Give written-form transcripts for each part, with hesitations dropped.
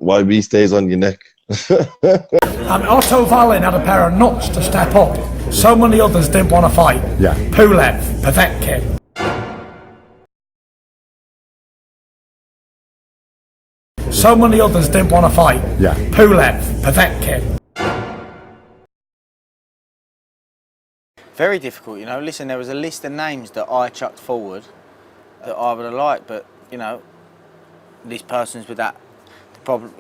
YB stays on your neck. And Otto Wallin had a pair of nuts to step up. So many others didn't want to fight. Yeah. Pulev, Povetkin. So many others didn't want to fight. Yeah. Pulev, Povetkin. Very difficult, you know. Listen, there was a list of names that I chucked forward that I would have liked, but, you know, this person's with that. The problem,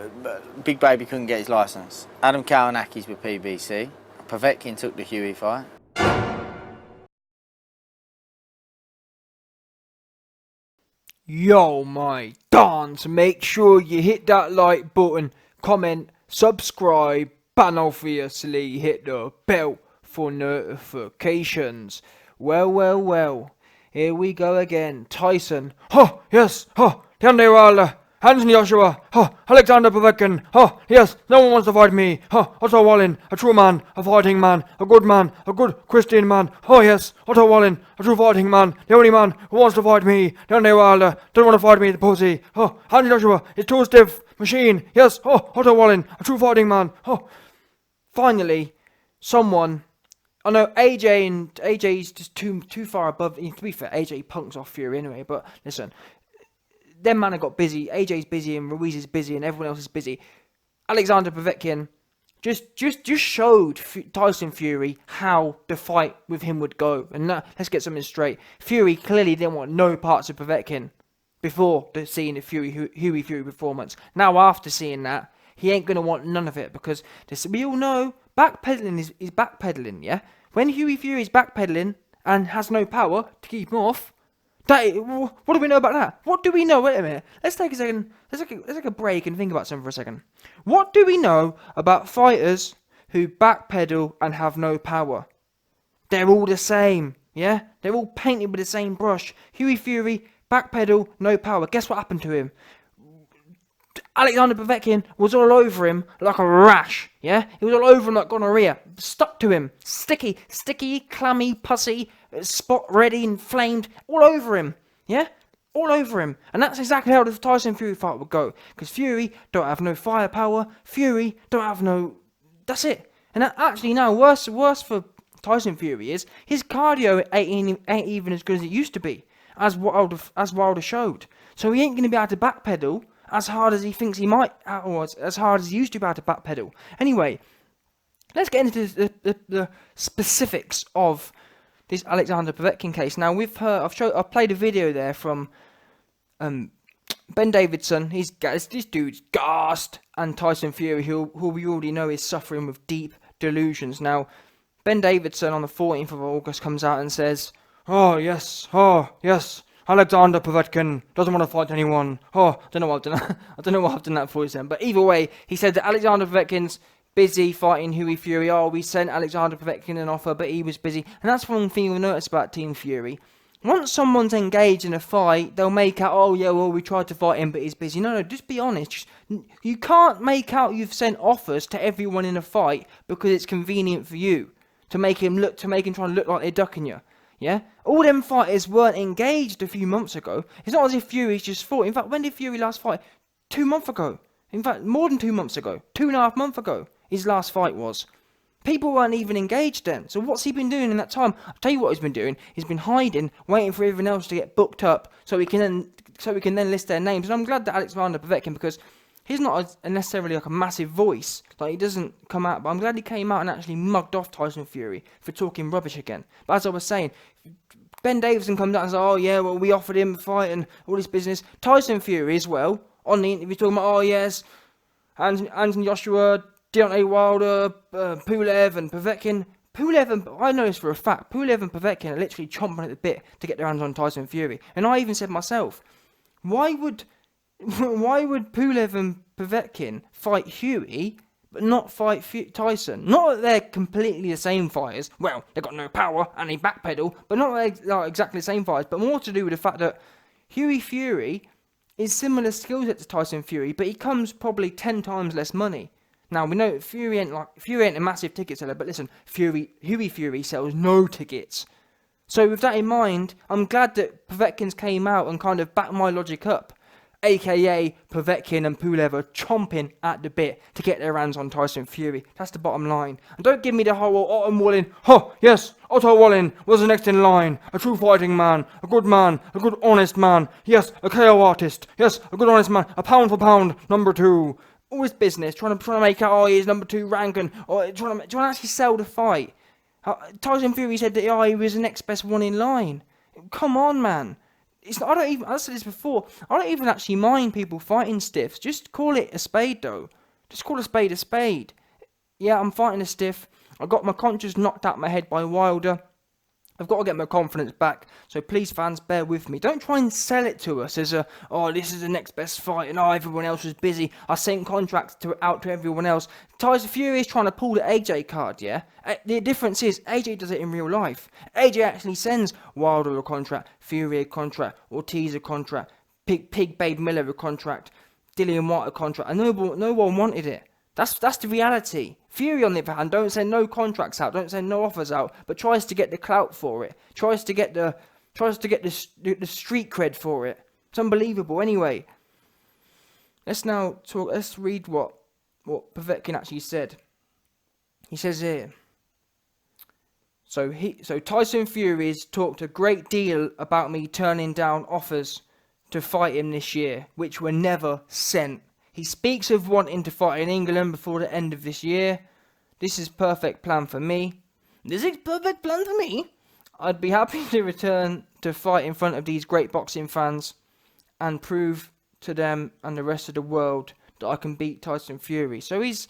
Big Baby couldn't get his licence. Adam Kalanaki's with PBC. Povetkin took the Huey fight. Yo, my dons, make sure you hit that like button, comment, subscribe, and obviously hit the bell for notifications. Well, here we go again. Tyson, yes, Deontay Wilder, Anthony Joshua, Alexander Povetkin, yes, no one wants to fight me, Otto Wallin, a true man, a fighting man, a good Christian man, yes, Otto Wallin, a true fighting man, the only man who wants to fight me, Deontay Wilder, don't want to fight me, the pussy, Anthony Joshua, is too stiff, machine, yes, Otto Wallin, a true fighting man, finally, someone. I know AJ's just too far above. To be fair, AJ punks off Fury anyway. But listen, them man have got busy. AJ's busy and Ruiz is busy and everyone else is busy. Alexander Povetkin just showed Tyson Fury how the fight with him would go. And let's get something straight. Fury clearly didn't want no parts of Povetkin before seeing the Huey Fury performance. Now after seeing that, he ain't gonna want none of it because we all know. Backpedaling is backpedaling, yeah? When Huey Fury is backpedaling and has no power to keep him off, what do we know about that? What do we know? Wait a minute. Let's take a second. Let's take a break and think about something for a second. What do we know about fighters who backpedal and have no power? They're all the same, yeah? They're all painted with the same brush. Huey Fury, backpedal, no power. Guess what happened to him? Alexander Povetkin was all over him like a rash, yeah? He was all over him like gonorrhea. Stuck to him. Sticky, clammy, pussy, spot ready, inflamed, all over him, yeah? All over him. And that's exactly how the Tyson Fury fight would go. Because Fury don't have no firepower. Fury don't have no... That's it. And actually now, worse for Tyson Fury is his cardio ain't even as good as it used to be, as Wilder showed. So he ain't going to be able to backpedal as hard as he thinks he might, or as hard as he used to be able to backpedal. Anyway, let's get into the specifics of this Alexander Povetkin case. Now, I've played a video there from Ben Davidson. This dude's gassed, and Tyson Fury, who we already know is suffering with deep delusions. Now, Ben Davidson on the 14th of August comes out and says, oh yes, Alexander Povetkin doesn't want to fight anyone. I don't know what I've done that voice then. But either way, he said that Alexander Povetkin's busy fighting Huey Fury. We sent Alexander Povetkin an offer, but he was busy. And that's one thing you'll notice about Team Fury. Once someone's engaged in a fight, they'll make out, we tried to fight him, but he's busy. No, just be honest. You can't make out you've sent offers to everyone in a fight because it's convenient for you to make him try and look like they're ducking you. Yeah? All them fighters weren't engaged a few months ago. It's not as if Fury's just fought. In fact, when did Fury last fight? 2 months ago. In fact, more than 2 months ago. 2.5 months ago, his last fight was. People weren't even engaged then. So what's he been doing in that time? I'll tell you what he's been doing. He's been hiding, waiting for everyone else to get booked up so we can then list their names. And I'm glad that Alexander Povetkin, because he's not necessarily like a massive voice. Like, he doesn't come out. But I'm glad he came out and actually mugged off Tyson Fury for talking rubbish again. But as I was saying, Ben Davison comes out and says, we offered him a fight and all this business. Tyson Fury as well, on the interview, talking about, Anthony Joshua, Deontay Wilder, Pulev and Povetkin. I know this for a fact, Pulev and Povetkin are literally chomping at the bit to get their hands on Tyson Fury. And I even said myself, why would Pulev and Povetkin fight Huey, but not fight Tyson? Not that they're completely the same fighters. Well, they've got no power and they backpedal, but not that they're exactly the same fighters. But more to do with the fact that Huey Fury is similar skill set to Tyson Fury, but he comes probably 10 times less money. Now, we know Fury ain't a massive ticket seller, but listen, Huey Fury sells no tickets. So with that in mind, I'm glad that Povetkin's came out and kind of backed my logic up. aka Povetkin and Pulev, are chomping at the bit to get their hands on Tyson Fury. That's the bottom line. And don't give me the whole Otto Wallin. Yes, Otto Wallin was the next in line. A true fighting man, a good honest man. Yes, a KO artist. Yes, a good honest man. A pound for pound number 2. All this business, trying to make out, he's number 2 ranking, or trying to actually sell the fight. Tyson Fury said that he was the next best one in line. Come on, man. I said this before, I don't even actually mind people fighting stiffs. Just call it a spade, though. Just call a spade a spade. Yeah, I'm fighting a stiff. I got my conscience knocked out my head by Wilder. I've got to get my confidence back. So please, fans, bear with me. Don't try and sell it to us as this is the next best fight, and everyone else was busy. I sent contracts out to everyone else. Tyson Fury is trying to pull the AJ card, yeah? The difference is, AJ does it in real life. AJ actually sends Wilder a contract, Fury a contract, Ortiz a contract, Pig Babe Miller a contract, Dillian White a contract, and no one wanted it. That's the reality. Fury, on the other hand, don't send no contracts out, don't send no offers out, but tries to get the clout for it. Tries to get the street cred for it. It's unbelievable. Anyway, let's now talk. Let's read what Povetkin actually said. He says here. So Tyson Fury's talked a great deal about me turning down offers to fight him this year, which were never sent. He speaks of wanting to fight in England before the end of this year. This is perfect plan for me. I'd be happy to return to fight in front of these great boxing fans and prove to them and the rest of the world that I can beat Tyson Fury. So he's,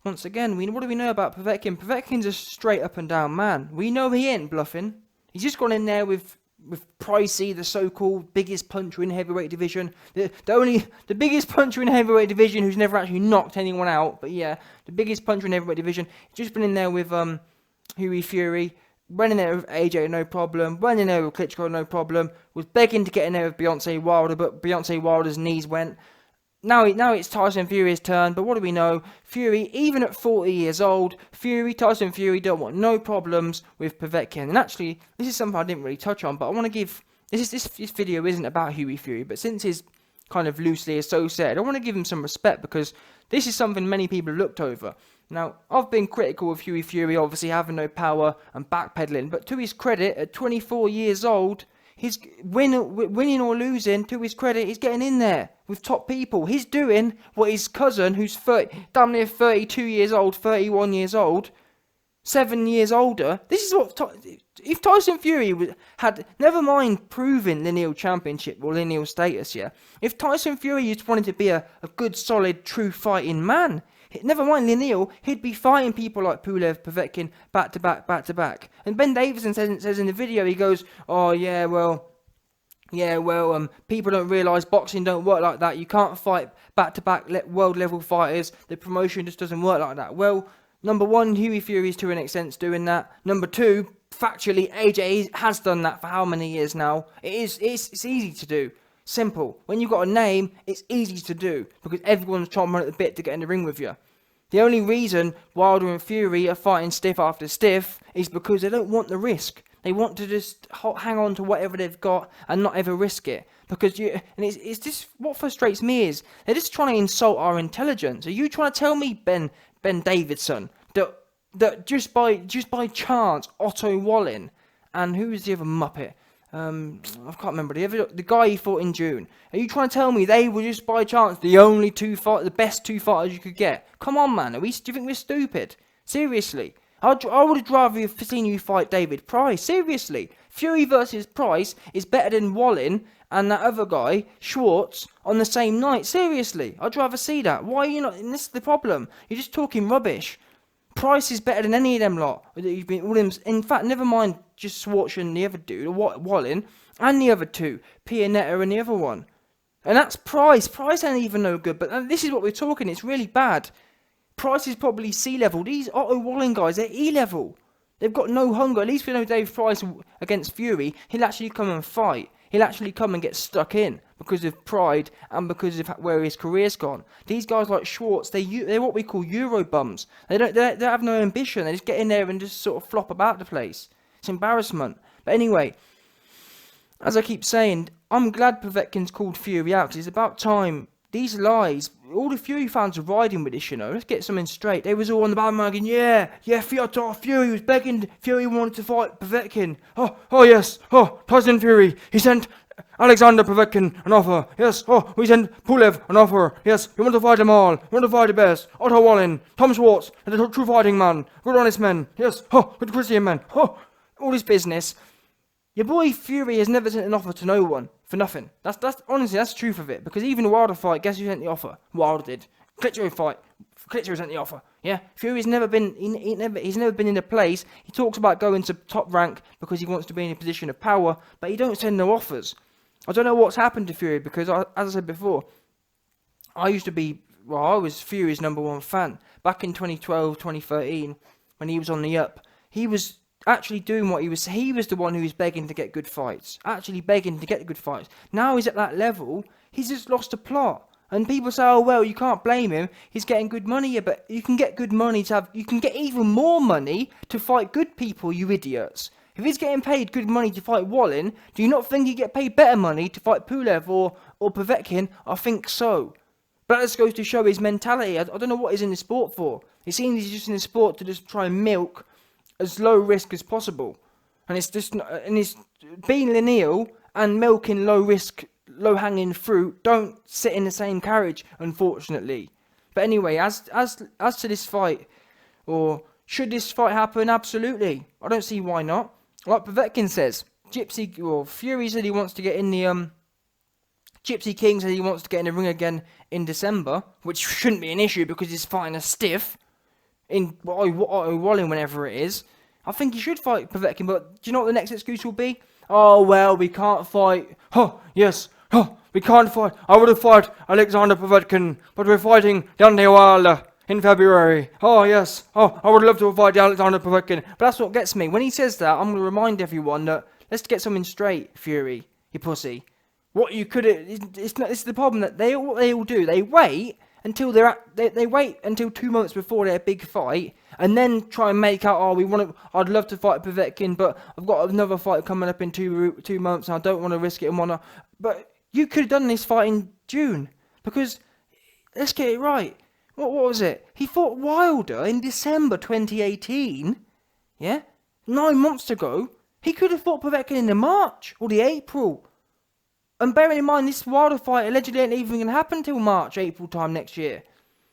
once again, what do we know about Povetkin? Povetkin's a straight up and down man. We know he ain't bluffing. He's just gone in there with Pricey, the so-called biggest puncher in heavyweight division, the biggest puncher in heavyweight division who's never actually knocked anyone out, but yeah, the biggest puncher in heavyweight division. He's just been in there with Hughie Fury, went in there with AJ, no problem, went in there with Klitschko, no problem, was begging to get in there with Beyonce Wilder, but Beyonce Wilder's knees went. Now it's Tyson Fury's turn, but what do we know? Fury, even at 40 years old, Tyson Fury don't want no problems with Povetkin. And actually, this is something I didn't really touch on, but I want to give... This video isn't about Hughie Fury, but since he's kind of loosely is so said, I want to give him some respect, because this is something many people have looked over. Now, I've been critical of Hughie Fury, obviously having no power and backpedaling, but to his credit, at 24 years old... He's winning or losing, to his credit, he's getting in there with top people. He's doing what his cousin, who's damn near 32 years old, 31 years old, 7 years older. This is what... If Tyson Fury had... Never mind proving lineal championship or lineal status, yeah? If Tyson Fury just wanted to be a good, solid, true fighting man... Never mind lineal, he'd be fighting people like Pulev, Povetkin, back to back. And Ben Davison says in the video, he goes, people don't realise boxing don't work like that. You can't fight back-to-back world level fighters. The promotion just doesn't work like that. Well, number one, Hughie Fury's to an extent doing that. Number two, factually, AJ has done that for how many years now? It's easy to do. Simple. When you've got a name, it's easy to do, because everyone's chomping at the bit to get in the ring with you. The only reason Wilder and Fury are fighting stiff after stiff is because they don't want the risk. They want to just hang on to whatever they've got and not ever risk it. Because it's just what frustrates me is they're just trying to insult our intelligence. Are you trying to tell me, Ben Davidson, that just by chance Otto Wallin and who was the other muppet? I can't remember the guy he fought in June. Are you trying to tell me they were just by chance the best two fighters you could get? Come on, man. Do you think we're stupid? Seriously, I would have rather have seen you fight David Price. Seriously, Fury versus Price is better than Wallin and that other guy Schwartz on the same night. Seriously, I'd rather see that. Why are you not? And this is the problem. You're just talking rubbish. Price is better than any of them lot. In fact, never mind just Schwartz and the other dude, or Wallin, and the other two, Pianetta and the other one. And that's Price. Price ain't even no good, but this is what we're talking. It's really bad. Price is probably C-level. These Otto Wallin guys, they're E-level. They've got no hunger. At least we know Dave Price against Fury, he'll actually come and fight. He'll actually come and get stuck in because of pride and because of where his career's gone. These guys like Schwartz, they're what we call Euro bums. They have no ambition. They just get in there and just sort of flop about the place. It's embarrassment. But anyway, as I keep saying, I'm glad Povetkin's called Fury out, 'cause it's about time. These lies, all the Fury fans are riding with this, you know. Let's get something straight. They was all on the bandwagon, yeah, Fury was begging, Fury wanted to fight Povetkin. Oh yes, Tyson Fury, he sent Alexander Povetkin an offer, yes, we sent Pulev an offer, yes, we want to fight them all, we want to fight the best, Otto Wallin, Tom Schwartz, and the true fighting man, good honest men, yes, good Christian men, all this business. Your boy Fury has never sent an offer to no one for nothing. That's honestly, that's the truth of it. Because even the Wilder fight, guess who sent the offer? Wilder did. Klitschko fight, Klitschko sent the offer. Yeah, Fury's never been he's never been in a place. He talks about going to top rank because he wants to be in a position of power, but he don't send no offers. I don't know what's happened to Fury because, as I said before, I was Fury's #1 fan back in 2012, 2013 when he was on the up. He was actually doing what he was the one who was begging to get good fights. Actually begging to get good fights. Now he's at that level, he's just lost the plot. And people say, oh well, you can't blame him, he's getting good money. Yeah, but you can get good money you can get even more money to fight good people, you idiots. If he's getting paid good money to fight Wallin, do you not think he'd get paid better money to fight Pulev or Povetkin? I think so. But that just goes to show his mentality. I don't know what he's in the sport for. It seems he's just in the sport to just try and milk as low risk as possible, and it's being lineal and milking low risk, low hanging fruit don't sit in the same carriage, unfortunately. But anyway, as to this fight, or should this fight happen? Absolutely, I don't see why not. Like Povetkin says, Fury said he wants to get in the Gypsy King said he wants to get in the ring again in December, which shouldn't be an issue because he's fighting a stiff in Wallin whenever it is. I think he should fight Povetkin, but do you know what the next excuse will be? Oh well, we can't fight. We can't fight. I would have fought Alexander Povetkin, but we're fighting Deontay Wilder in February. Oh yes. I would love to fight Alexander Povetkin. But that's what gets me. When he says that, I'm going to remind everyone that let's get something straight, Fury, you pussy. What you could it's the problem that what they all do. They wait until they wait until 2 months before their big fight, and then try and make out, I'd love to fight Povetkin, but I've got another fight coming up in 2 months, and I don't want to risk it and but you could have done this fight in June, because let's get it right. What was it? He fought Wilder in December 2018. Yeah, 9 months ago. He could have fought Povetkin in the March or the April. And bearing in mind, this Wilder fight allegedly ain't even going to happen till March, April time next year.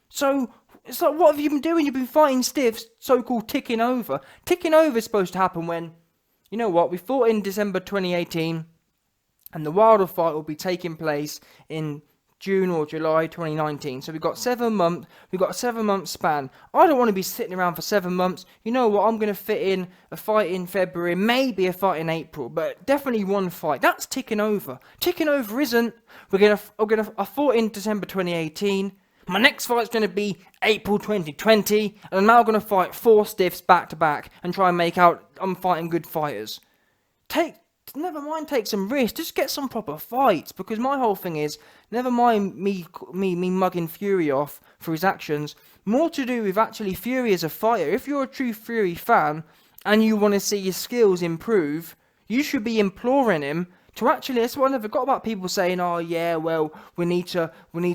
So, it's like, what have you been doing? You've been fighting stiffs, so-called ticking over. Ticking over is supposed to happen when, you know what, we fought in December 2018, and the Wilder fight will be taking place in June or July 2019. So we've got 7 months. We've got a 7-month span. I don't want to be sitting around for 7 months. You know what? I'm going to fit in a fight in February, maybe a fight in April, but definitely one fight. That's ticking over. Ticking over isn't. I fought in December 2018. My next fight's going to be April 2020, and I'm now going to fight 4 stiffs back to back and try and make out I'm fighting good fighters. Never mind, take some risks. Just get some proper fights, because my whole thing is, never mind me mugging Fury off for his actions. More to do with actually Fury as a fighter. If you're a true Fury fan and you want to see your skills improve, you should be imploring him to actually. That's what I never got about people saying, "Oh yeah, well we need to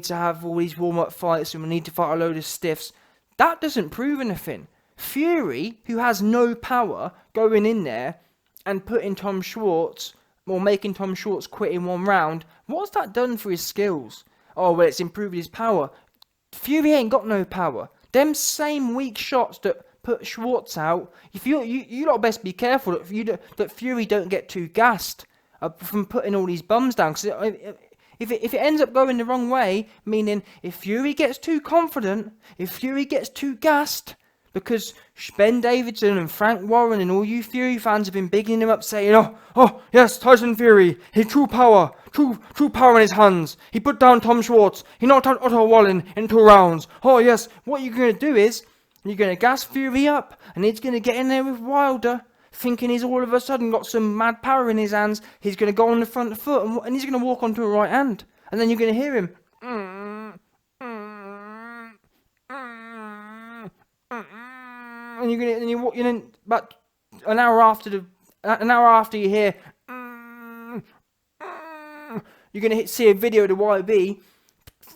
have all these warm-up fights and we need to fight a load of stiffs." That doesn't prove anything. Fury, who has no power, going in there and putting Tom Schwartz, or making Tom Schwartz quit in 1 round, what's that done for his skills? Oh, well, it's improved his power. Fury ain't got no power. Them same weak shots that put Schwartz out, you lot best be careful that Fury don't get too gassed from putting all these bums down. Because if it ends up going the wrong way, meaning if Fury gets too confident, if Fury gets too gassed, because Ben Davidson and Frank Warren and all you Fury fans have been bigging him up, saying, oh yes, Tyson Fury, he true power in his hands. He put down Tom Schwartz. He knocked out Otto Wallin in 2 rounds. Oh yes, what you're going to do is, you're going to gas Fury up, and he's going to get in there with Wilder, thinking he's all of a sudden got some mad power in his hands. He's going to go on the front foot, and he's going to walk onto a right hand. And then you're going to hear him, and you're about an hour after you hear, and you're going to see a video of the YB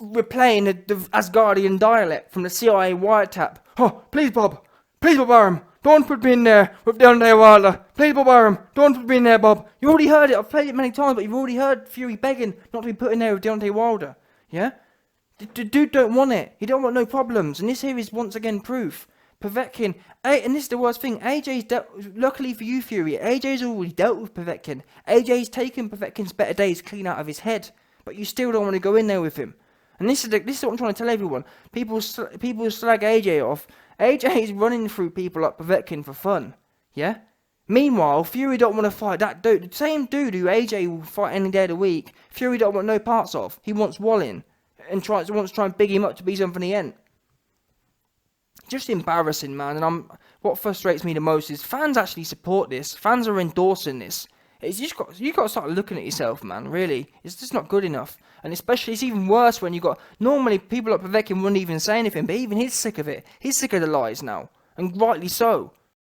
replaying the Asgardian dialect from the CIA wiretap. Oh, please Bob Arum, don't put me in there with Deontay Wilder. Please Bob Arum, don't put me in there, Bob. You already heard it, I've played it many times, but you've already heard Fury begging not to be put in there with Deontay Wilder. Yeah? The dude don't want it. He don't want no problems. And this here is once again proof. Povetkin, and this is the worst thing, luckily for you Fury, AJ's already dealt with Povetkin. AJ's taken Povetkin's better days clean out of his head. But you still don't want to go in there with him. And this is what I'm trying to tell everyone. People slag AJ off. AJ is running through people like Povetkin for fun. Yeah? Meanwhile, Fury don't want to fight that dude. The same dude who AJ will fight any day of the week, Fury don't want no parts of. He wants Wallin. And wants to try and big him up to be something he ain't. Just embarrassing, man. And what frustrates me the most is fans actually support this. Fans are endorsing this. You got to start looking at yourself, man. Really, it's just not good enough. And especially, it's even worse when you got normally people like Povetkin wouldn't even say anything, but even he's sick of it. He's sick of the lies now, and rightly so.